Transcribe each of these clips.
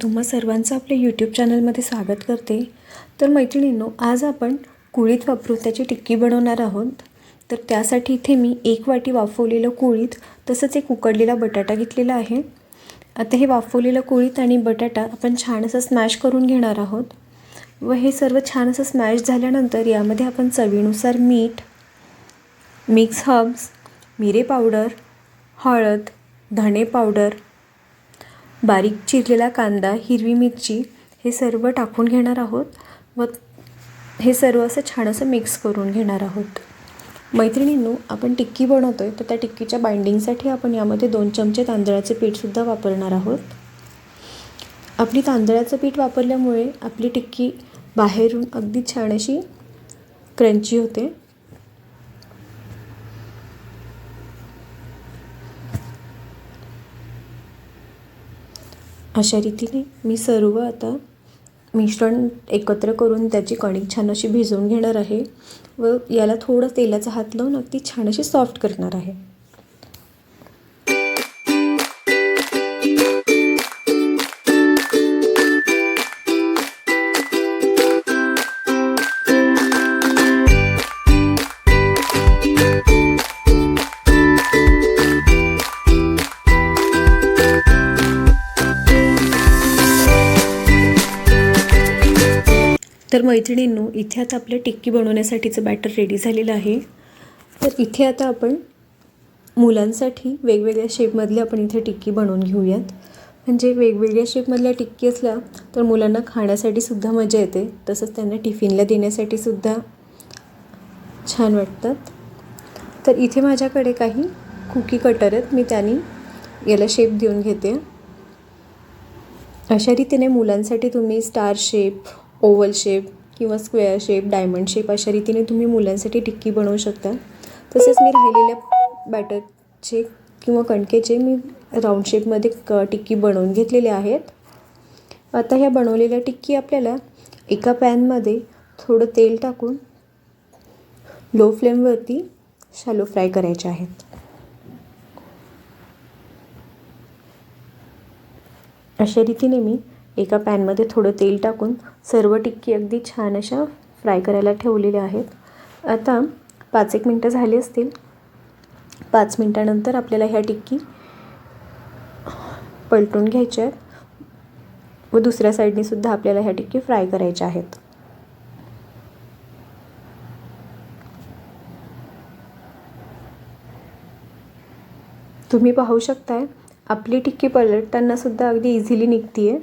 तुम्हा सर्वांचं आपल्या यूट्यूब चॅनलमध्ये स्वागत करते। तर मैत्रिणींनो, आज आपण कुळीथ वापरून त्याची टिक्की बनवणार आहोत। तर त्यासाठी इथे मी 1 वाटी वाफवलेलं कुळीथ तसंच एक उकडलेला बटाटा घेतलेला आहे। आता हे वाफवलेलं कुळीथ आणि बटाटा आपण छान असं स्मॅश करून घेणार आहोत व हे सर्व छान असं स्मॅश झाल्यानंतर यामध्ये आपण चवीनुसार मीठ, मिक्स हर्ब्स, मिरे पावडर, हळद, धणे पावडर, बारीक चिरलेला कांदा, हिरवी मिरची हे सर्व टाकून घेणार आहोत व हे सर्व असं छान असं मिक्स करून घेणार आहोत। मैत्रिणींनो, आपण टिक्की बनवतोय तर त्या टिक्कीच्या बाइंडिंगसाठी आपण यामध्ये 2 चमचे तांदळाचे पीठ सुद्धा वापरणार आहोत। आपली तांदळाचं पीठ वापरल्यामुळे आपली टिक्की बाहेरून अगदी छान अशी क्रंची होते। अशा रीतीने मी सर्व आता मिश्रण एकत्र करून त्याची कणिक छान अशी भिजवून घेणार आहे व याला थोडं तेलाचा हात लावून अगदी छान अशी सॉफ्ट करणार आहे। तर मैत्रिणींनो, इथे आता आपल्या टिक्की बनवण्यासाठीचं बॅटर रेडी झालेलं आहे। तर इथे आता आपण मुलांसाठी वेगवेगळ्या शेपमधले आपण इथे टिक्की बनवून घेऊयात। म्हणजे वेगवेगळ्या शेपमधल्या टिक्की असल्या तर मुलांना खाण्यासाठी सुद्धा मजा येते, तसंच त्यांना टिफिनला देण्यासाठी सुद्धा छान वाटतात। तर इथे माझ्याकडे काही कुकी कटर आहेत, मी त्यांनी याला शेप देऊन घेते। अशा रीतीने मुलांसाठी तुम्ही स्टार शेप, ओवल शेप किंवा स्क्वेअर शेप, डायमंड शेप अशा रीतीने तुम्ही मुलांसाठी टिक्की बनवू शकता। तसेच मी राहिलेल्या बॅटरचे किंवा कणकेचे मी राऊंड शेपमध्ये टिक्की बनवून घेतलेले आहेत। आता ह्या बनवलेल्या टिक्की आपल्याला एका पॅनमध्ये थोडं तेल टाकून लो फ्लेमवरती शॅलो फ्राय करायचे आहेत। अशा रीतीने मी एका पॅनमध्ये थोडं तेल टाकून सर्व टिक्की अगदी छान अशा फ्राय करायला ठेवलेल्या आहेत। आता 5-1 मिनटं झाली असतील। 5 मिनटानंतर आपल्याला ह्या टिक्की पलटून घ्यायच्या आहेत व दुसऱ्या साईडने सुद्धा आपल्याला ह्या टिक्की फ्राय करायच्या आहेत। तुम्ही पाहू शकताय आपली टिक्की पलटताना सुद्धा अगदी इझिली निघतीये।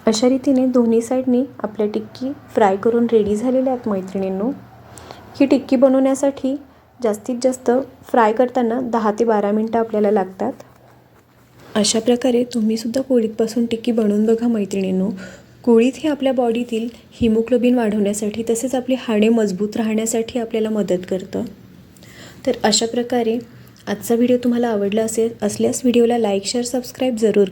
अशा रीतीने दोन्ही साईडनी आपल्या टिक्की फ्राय करून रेडी झालेल्या आहेत। मैत्रिणींनो, ही टिक्की बनवण्यासाठी जास्तीत जास्त फ्राय करताना 10 ते 12 मिनटं आपल्याला लागतात। अशा प्रकारे तुम्ही सुद्धा कुळीथपासून टिक्की बनवून बघा मैत्रिणींनो। कुळीथ हे आपल्या बॉडीतील हिमोग्लोबिन वाढवण्यासाठी तसेच आपली हाडे मजबूत राहण्यासाठी आपल्याला मदत करतं। तर अशा प्रकारे आजचा व्हिडिओ तुम्हाला आवडला असल्यास व्हिडिओला लाईक, शेअर, सबस्क्राईब जरूर